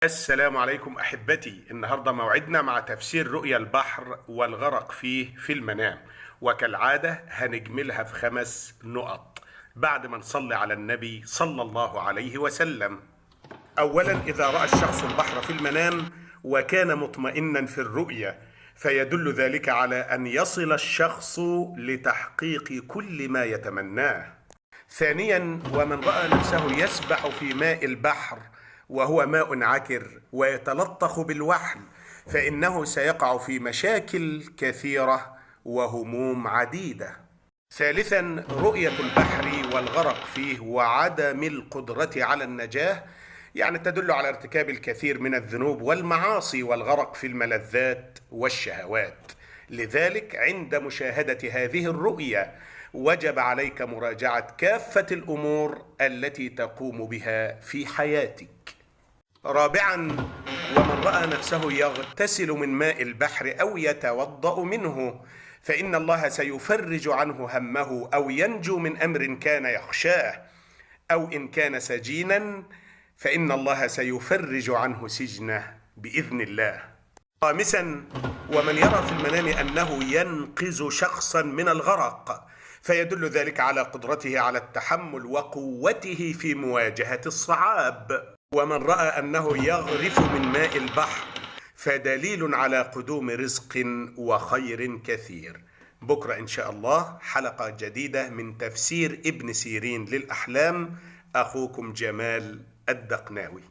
السلام عليكم أحبتي. النهاردة موعدنا مع تفسير رؤيا البحر والغرق فيه في المنام، وكالعادة هنجملها في 5 نقط بعد ما نصلي على النبي صلى الله عليه وسلم. أولا، إذا رأى الشخص البحر في المنام وكان مطمئنا في الرؤيا فيدل ذلك على أن يصل الشخص لتحقيق كل ما يتمناه. ثانيا، ومن رأى نفسه يسبح في ماء البحر وهو ماء عكر ويتلطخ بالوحل فإنه سيقع في مشاكل كثيرة وهموم عديدة. ثالثا، رؤية البحر والغرق فيه وعدم القدرة على النجاة يعني تدل على ارتكاب الكثير من الذنوب والمعاصي والغرق في الملذات والشهوات. لذلك عند مشاهدة هذه الرؤيا وجب عليك مراجعة كافة الأمور التي تقوم بها في حياتك. رابعا، ومن رأى نفسه يغتسل من ماء البحر أو يتوضأ منه فإن الله سيفرج عنه همه أو ينجو من أمر كان يخشاه، أو إن كان سجينا فإن الله سيفرج عنه سجنه بإذن الله. خامسا، ومن يرى في المنام أنه ينقذ شخصا من الغرق فيدل ذلك على قدرته على التحمل وقوته في مواجهة الصعاب. ومن رأى أنه يغرف من ماء البحر فدليل على قدوم رزق وخير كثير. بكرة إن شاء الله حلقة جديدة من تفسير ابن سيرين للأحلام. أخوكم جمال الدقناوي.